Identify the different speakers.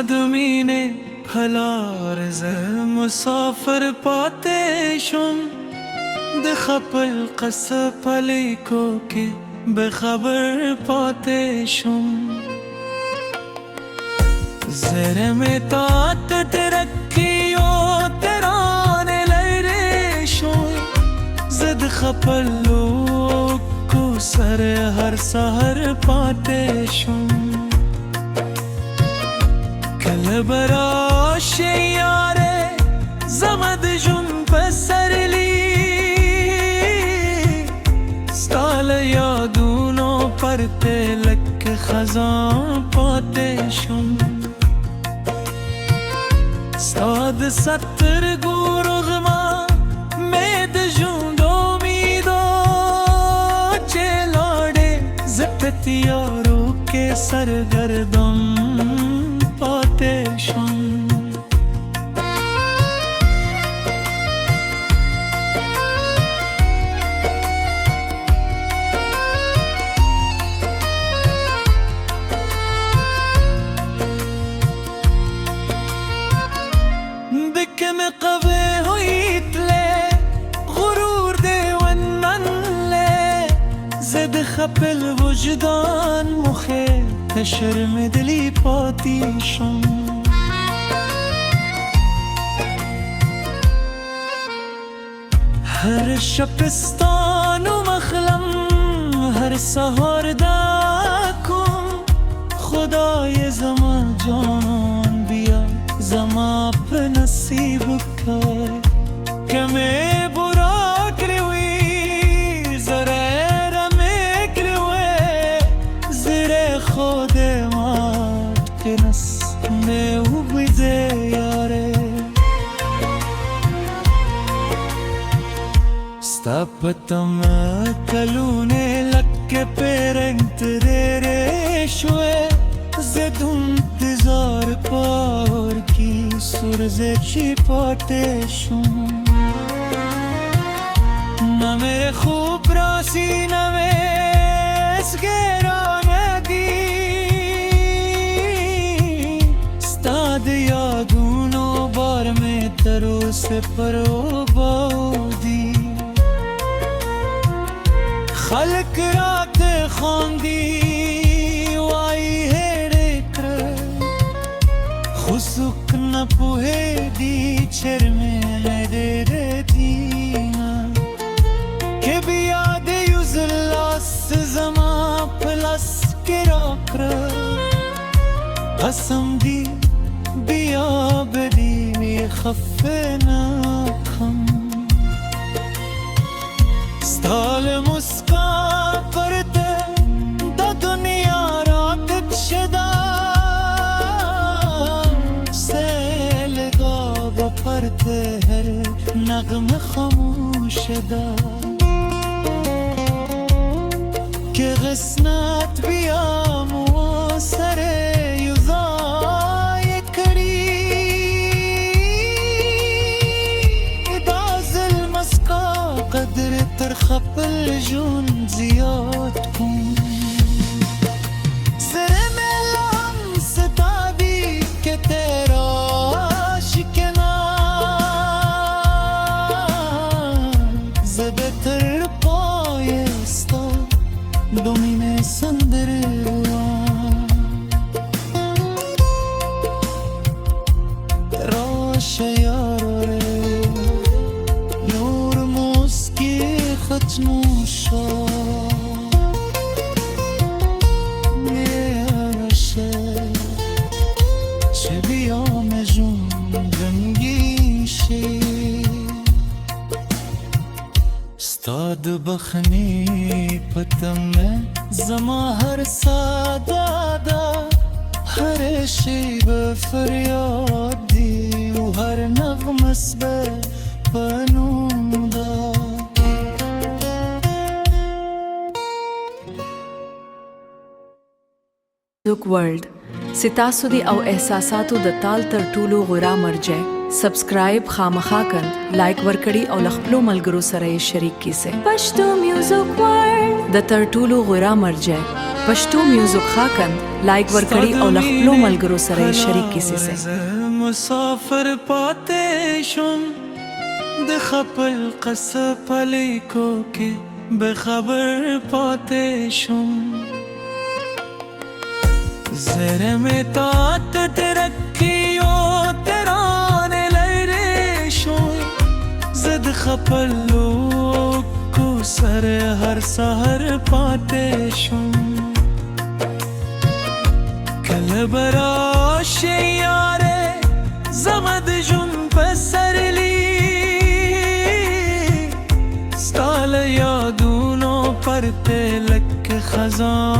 Speaker 1: ستادمینه هلارز مسافر پاتشم ده خپل قصه پلیکو که بخبر پاتشم زرم تات ترکی و ترانه لیرشم زد خپلو کو سر هر سهر پاتشم کل براش یاره زمد جون پسرلی ستال یادونو پرته لک خزان پاتشم ستاد ستر گورغما مید جون دومیدو چلاده زپت یارو که سرگردم پاتشم دکم قوه هویت له غرور ده ونن له زد خپل وجدان مخه شرم دلی پاتیشم هر شبستان و مخلم هر سهار داکم خدای زمان جان بیا زما په نصیب کای کمه برا کروی زره رمه کروی زره خود مات کنس نه بیده یاره ستا پتم کلونه لک پرنگ تره شوه زدون انتظار پار کی سرزه چی پاتشم نه میره خوب راسی نمسگرانه دی ستاد یادونو بار میں ترو سے پرو بودی خلق رات خواندی خسوک نپوه دی چرمه مدره دینا که بیاده یوزلاس زما پلاس کرا کرا قسم دی بیا بدی می خفه نکم ستال مسکا پرده دا دنیا را تکشده پرته هر نغمه خاموش دا که غسنت بیا مواسر یوزای کری دا ظلم اسکا قدر ترخپل جون زیاد کن زرم لهم ستابی که تیرا بهتر پایستا دومینه سندره راش یاره نور مسکی ختموشا میشه چه بیام جون جنگیشی ستاد بخنی پتم زما هر سادادا هر شیب فریادی و هر نغمس به پنوندا
Speaker 2: دوک ورلد ستاسو دی او احساساتو د تال تر ټولو غوره مرجع سبسکرایب خامخا کند، لایک ورکړئ او خپلو ملګرو سره یې شریک کړئ. پښتو میوزیک ورلد د تر ټولو غوره مرجع پښتو میوزیک خاکند، لایک ورکړئ او خپلو ملګرو سره یې شریک کړئ.
Speaker 1: مسافر پاتې شم د خپل قصب لیکو کې به خبر پاتې شم زره میں تات ترکیو ترانے لرے شوی زد خپلو کو سر ہر سہر پاتے شم کل براش یارے زمد جن پسر لی ستال یادونوں پرتے لک خزان